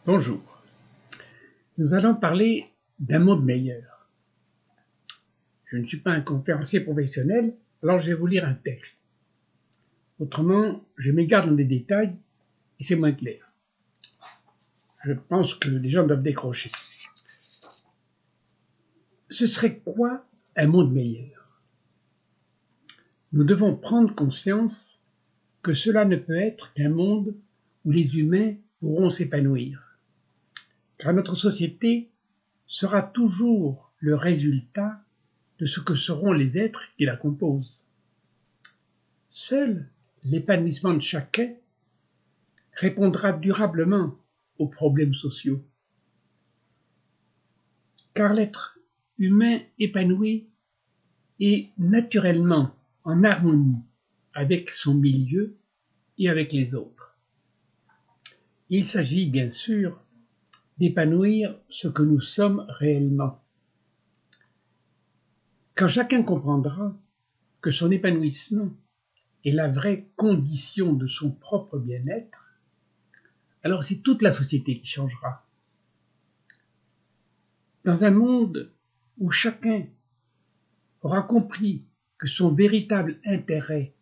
Bonjour, nous allons parler d'un monde meilleur. Je ne suis pas un conférencier professionnel, alors je vais vous lire un texte. Autrement, je m'égare dans des détails et c'est moins clair. Je pense que les gens doivent décrocher. Ce serait quoi un monde meilleur? Nous devons prendre conscience que cela ne peut être qu'un monde où les humains pourront s'épanouir. Car notre société sera toujours le résultat de ce que seront les êtres qui la composent. Seul l'épanouissement de chacun répondra durablement aux problèmes sociaux. Car l'être humain épanoui est naturellement en harmonie avec son milieu et avec les autres. Il s'agit bien sûr d'épanouir ce que nous sommes réellement. Quand chacun comprendra que son épanouissement est la vraie condition de son propre bien-être, alors c'est toute la société qui changera. Dans un monde où chacun aura compris que son véritable intérêt,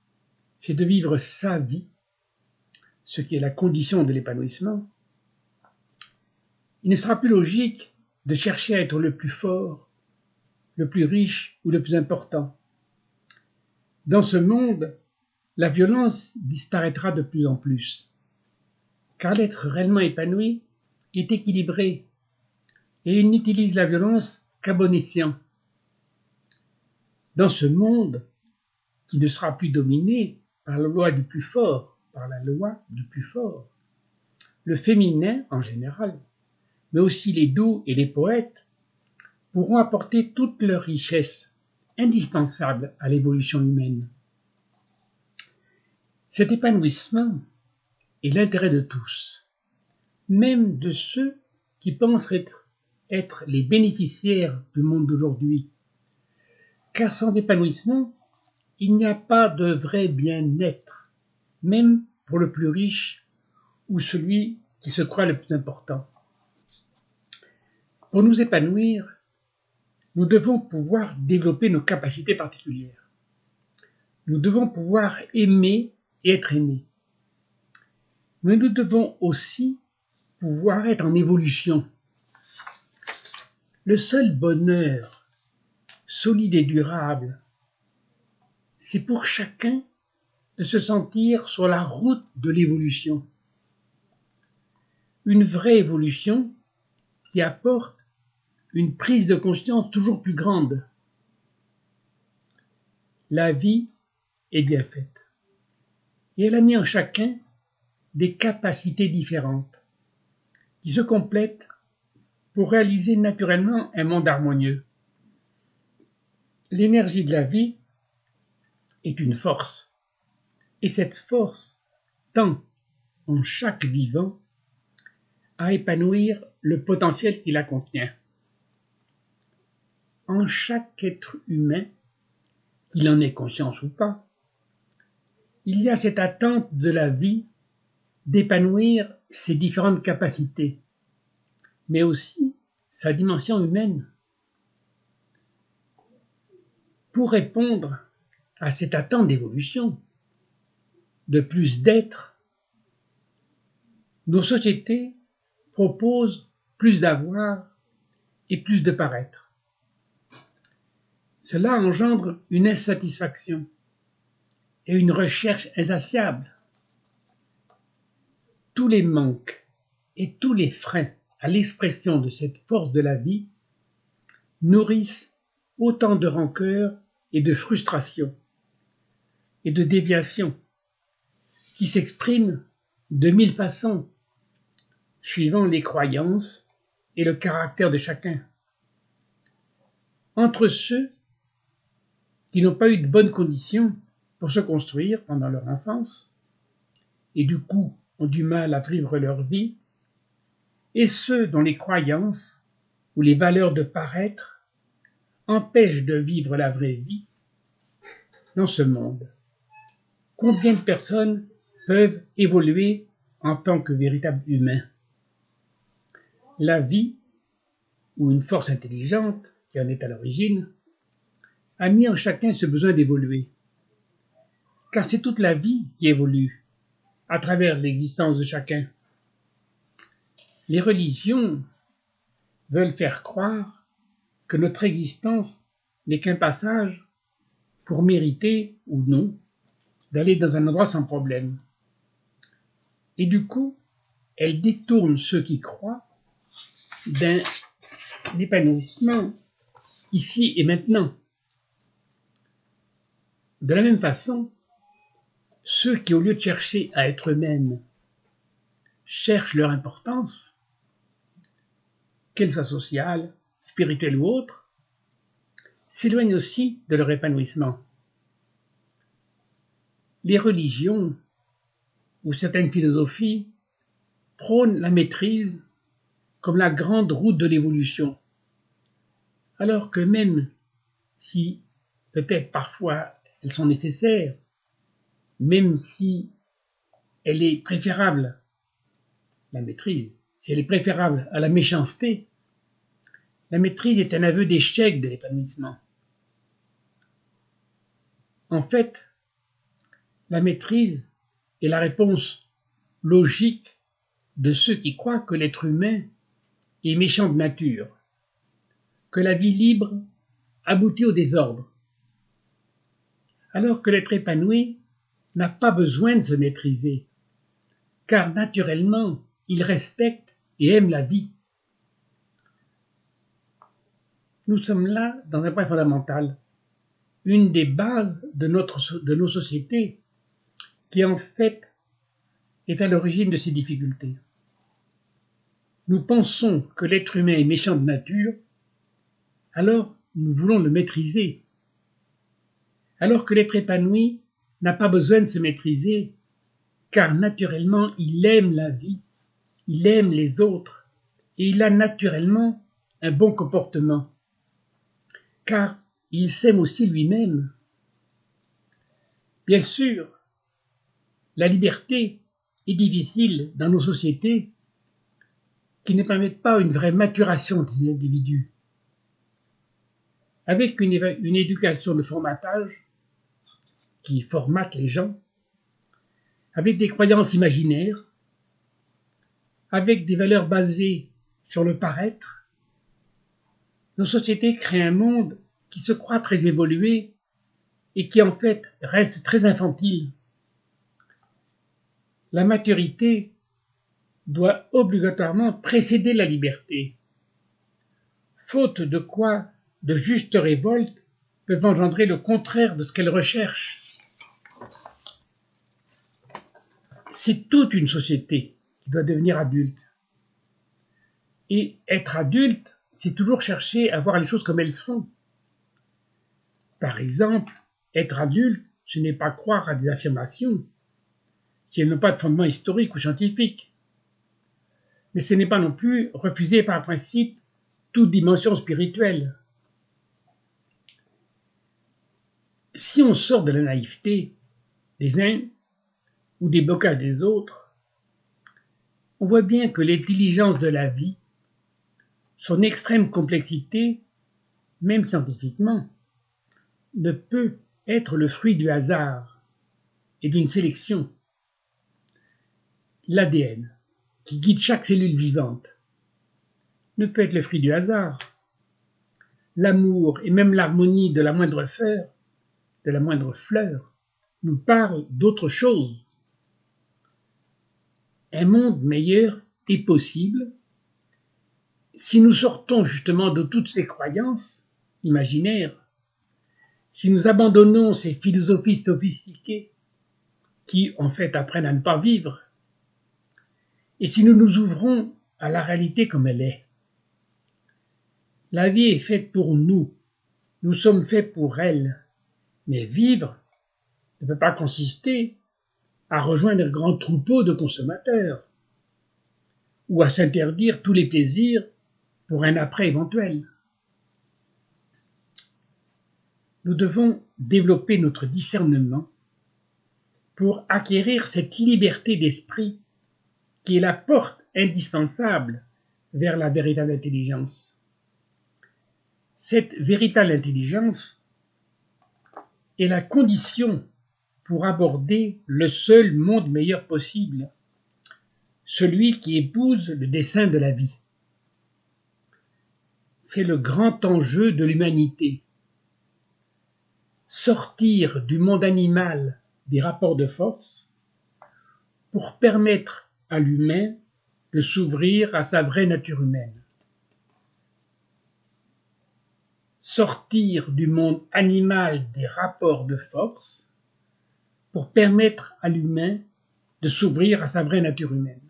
c'est de vivre sa vie, ce qui est la condition de l'épanouissement, il ne sera plus logique de chercher à être le plus fort, le plus riche ou le plus important. Dans ce monde, la violence disparaîtra de plus en plus, car l'être réellement épanoui est équilibré et il n'utilise la violence qu'à bon escient. Dans ce monde qui ne sera plus dominé par la loi du plus fort, le féminin en général, mais aussi les doux et les poètes, pourront apporter toute leur richesse indispensable à l'évolution humaine. Cet épanouissement est l'intérêt de tous, même de ceux qui pensent être les bénéficiaires du monde d'aujourd'hui. Car sans épanouissement, il n'y a pas de vrai bien-être, même pour le plus riche ou celui qui se croit le plus important. Pour nous épanouir, nous devons pouvoir développer nos capacités particulières. Nous devons pouvoir aimer et être aimés. Mais nous devons aussi pouvoir être en évolution. Le seul bonheur solide et durable, c'est pour chacun de se sentir sur la route de l'évolution. Une vraie évolution qui apporte une prise de conscience toujours plus grande. La vie est bien faite et elle a mis en chacun des capacités différentes qui se complètent pour réaliser naturellement un monde harmonieux. L'énergie de la vie est une force et cette force tend en chaque vivant à épanouir le potentiel qui la contient. En chaque être humain, qu'il en ait conscience ou pas, il y a cette attente de la vie d'épanouir ses différentes capacités, mais aussi sa dimension humaine. Pour répondre à cette attente d'évolution, de plus d'être, nos sociétés proposent plus d'avoir et plus de paraître. Cela engendre une insatisfaction et une recherche insatiable. Tous les manques et tous les freins à l'expression de cette force de la vie nourrissent autant de rancœur et de frustration et de déviation qui s'expriment de mille façons, suivant les croyances et le caractère de chacun. Entre ceux qui n'ont pas eu de bonnes conditions pour se construire pendant leur enfance, et du coup ont du mal à vivre leur vie, et ceux dont les croyances ou les valeurs de paraître empêchent de vivre la vraie vie, dans ce monde, combien de personnes peuvent évoluer en tant que véritables humains? La vie, ou une force intelligente qui en est à l'origine, a mis en chacun ce besoin d'évoluer. Car c'est toute la vie qui évolue à travers l'existence de chacun. Les religions veulent faire croire que notre existence n'est qu'un passage pour mériter ou non d'aller dans un endroit sans problème. Et du coup, elles détournent ceux qui croient d'un épanouissement ici et maintenant. De la même façon, ceux qui, au lieu de chercher à être eux-mêmes, cherchent leur importance, qu'elle soit sociale, spirituelle ou autre, s'éloignent aussi de leur épanouissement. Les religions ou certaines philosophies prônent la maîtrise comme la grande route de l'évolution, alors que même si peut-être parfois elles sont nécessaires, même si elle est préférable, la maîtrise, si elle est préférable à la méchanceté, la maîtrise est un aveu d'échec de l'épanouissement. En fait, la maîtrise est la réponse logique de ceux qui croient que l'être humain est méchant de nature, que la vie libre aboutit au désordre, alors que l'être épanoui n'a pas besoin de se maîtriser, car naturellement, il respecte et aime la vie. Nous sommes là dans un point fondamental, une des bases de nos sociétés, qui en fait est à l'origine de ces difficultés. Nous pensons que l'être humain est méchant de nature, alors nous voulons le maîtriser. Alors que l'être épanoui n'a pas besoin de se maîtriser, car naturellement il aime la vie, il aime les autres, et il a naturellement un bon comportement, car il s'aime aussi lui-même. Bien sûr, la liberté est difficile dans nos sociétés qui ne permettent pas une vraie maturation des individus. Avec une éducation de formatage qui formate les gens, avec des croyances imaginaires, avec des valeurs basées sur le paraître, nos sociétés créent un monde qui se croit très évolué et qui en fait reste très infantile. La maturité doit obligatoirement précéder la liberté, faute de quoi de justes révoltes peuvent engendrer le contraire de ce qu'elles recherchent. C'est toute une société qui doit devenir adulte. Et être adulte, c'est toujours chercher à voir les choses comme elles sont. Par exemple, être adulte, ce n'est pas croire à des affirmations, si elles n'ont pas de fondement historique ou scientifique. Mais ce n'est pas non plus refuser par principe toute dimension spirituelle. Si on sort de la naïveté des uns ou des blocages des autres, on voit bien que l'intelligence de la vie, son extrême complexité, même scientifiquement, ne peut être le fruit du hasard et d'une sélection. L'ADN, qui guide chaque cellule vivante, ne peut être le fruit du hasard. L'amour et même l'harmonie de la moindre fleur, nous parlent d'autre chose. Un monde meilleur est possible si nous sortons justement de toutes ces croyances imaginaires, si nous abandonnons ces philosophies sophistiquées qui en fait apprennent à ne pas vivre, et si nous nous ouvrons à la réalité comme elle est. La vie est faite pour nous, nous sommes faits pour elle, mais vivre ne peut pas consister à rejoindre un grand troupeau de consommateurs ou à s'interdire tous les plaisirs pour un après éventuel. Nous devons développer notre discernement pour acquérir cette liberté d'esprit qui est la porte indispensable vers la véritable intelligence. Cette véritable intelligence est la condition pour aborder le seul monde meilleur possible, celui qui épouse le dessein de la vie. C'est le grand enjeu de l'humanité. Sortir du monde animal des rapports de force pour permettre à l'humain de s'ouvrir à sa vraie nature humaine. Sortir du monde animal des rapports de force pour permettre à l'humain de s'ouvrir à sa vraie nature humaine.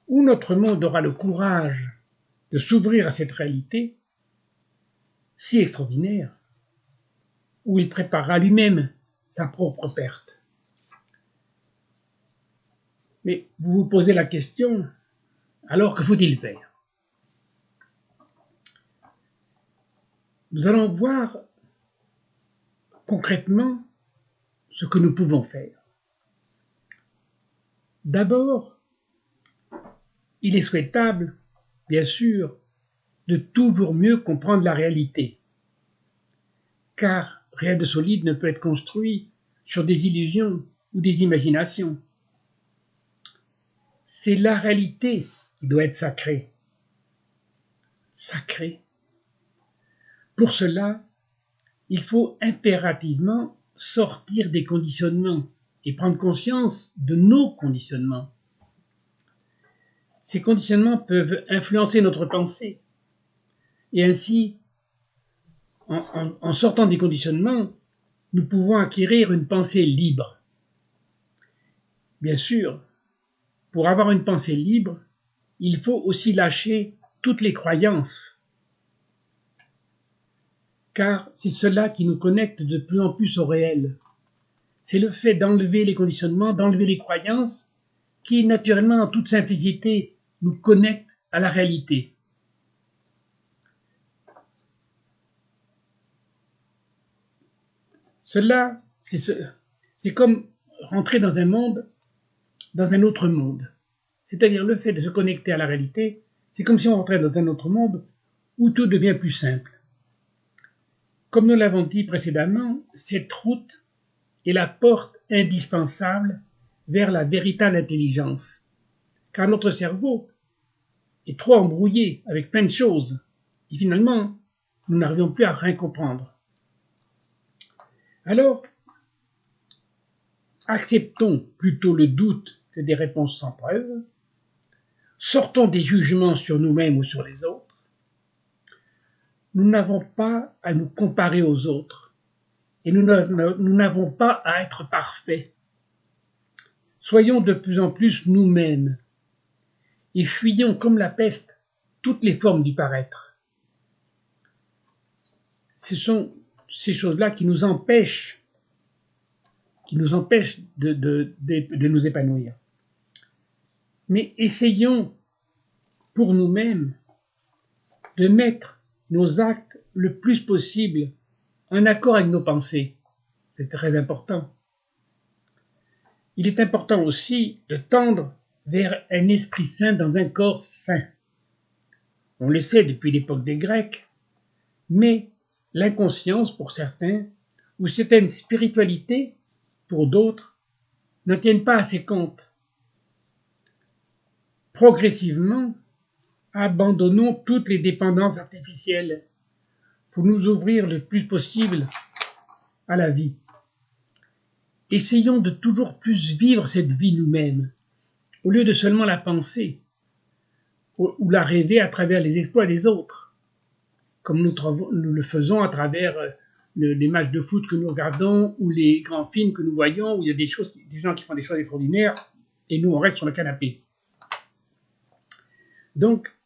Où notre monde aura le courage de s'ouvrir à cette réalité si extraordinaire, où il préparera lui-même sa propre perte. Mais vous vous posez la question, alors que faut-il faire? Nous allons voir concrètement ce que nous pouvons faire. D'abord, il est souhaitable, bien sûr, de toujours mieux comprendre la réalité, car rien de solide ne peut être construit sur des illusions ou des imaginations. C'est la réalité qui doit être sacrée. Sacrée. Pour cela, il faut impérativement sortir des conditionnements et prendre conscience de nos conditionnements. Ces conditionnements peuvent influencer notre pensée. Et ainsi, en sortant des conditionnements, nous pouvons acquérir une pensée libre. Bien sûr, pour avoir une pensée libre, il faut aussi lâcher toutes les croyances, car c'est cela qui nous connecte de plus en plus au réel. C'est le fait d'enlever les conditionnements, d'enlever les croyances, qui naturellement, en toute simplicité, nous connectent à la réalité. Cela, c'est comme rentrer dans un monde, dans un autre monde. C'est-à-dire le fait de se connecter à la réalité, c'est comme si on rentrait dans un autre monde où tout devient plus simple. Comme nous l'avons dit précédemment, cette route est la porte indispensable vers la véritable intelligence. Car notre cerveau est trop embrouillé avec plein de choses. Et finalement, nous n'arrivons plus à rien comprendre. Alors, acceptons plutôt le doute que des réponses sans preuve. Sortons des jugements sur nous-mêmes ou sur les autres. Nous n'avons pas à nous comparer aux autres. Et nous n'avons pas à être parfaits. Soyons de plus en plus nous-mêmes et fuyons comme la peste toutes les formes du paraître. Ce sont ces choses-là qui nous empêchent de nous épanouir. Mais essayons pour nous-mêmes de mettre nos actes le plus possible en accord avec nos pensées. C'est très important. Il est important aussi de tendre vers un esprit sain dans un corps sain. On le sait depuis l'époque des Grecs, mais l'inconscience pour certains, ou certaines spiritualités pour d'autres, n'en tiennent pas assez compte. Progressivement, abandonnons toutes les dépendances artificielles pour nous ouvrir le plus possible à la vie. Essayons de toujours plus vivre cette vie nous-mêmes, au lieu de seulement la penser ou la rêver à travers les exploits des autres, comme nous le faisons à travers les matchs de foot que nous regardons ou les grands films que nous voyons, où il y a des gens qui font des choses extraordinaires et nous on reste sur le canapé. Donc,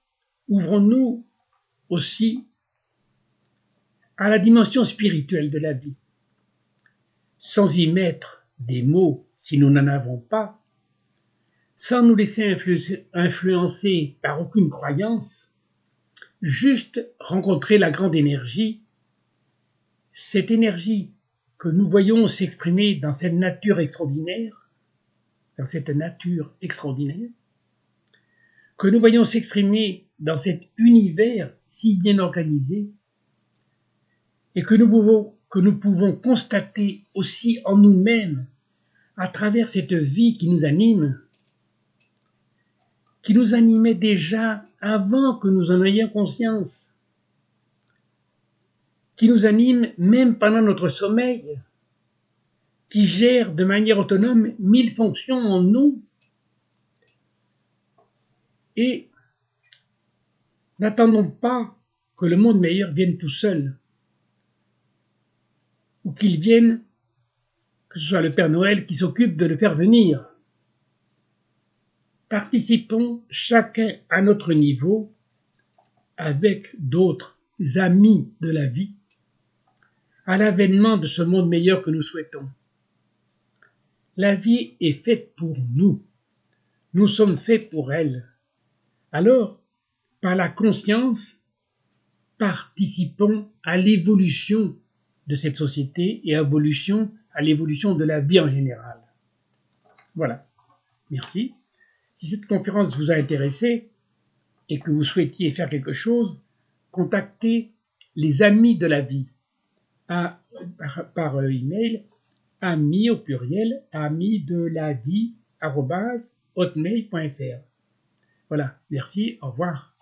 ouvrons-nous aussi à la dimension spirituelle de la vie, sans y mettre des mots si nous n'en avons pas, sans nous laisser influencer par aucune croyance, juste rencontrer la grande énergie, cette énergie que nous voyons s'exprimer dans cette nature extraordinaire, que nous voyons s'exprimer dans cet univers si bien organisé et que nous pouvons constater aussi en nous-mêmes à travers cette vie qui nous anime, qui nous animait déjà avant que nous en ayons conscience, qui nous anime même pendant notre sommeil, qui gère de manière autonome 1000 fonctions en nous. Et n'attendons pas que le monde meilleur vienne tout seul, ou qu'il vienne, que ce soit le Père Noël qui s'occupe de le faire venir. Participons chacun à notre niveau, avec d'autres amis de la vie, à l'avènement de ce monde meilleur que nous souhaitons. La vie est faite pour nous. Nous sommes faits pour elle. Alors, par la conscience, participons à l'évolution de cette société et à l'évolution de la vie en général. Voilà. Merci. Si cette conférence vous a intéressé et que vous souhaitiez faire quelque chose, contactez les amis de la vie par email amis au pluriel amidelavie@hotmail.fr. Voilà, merci, au revoir.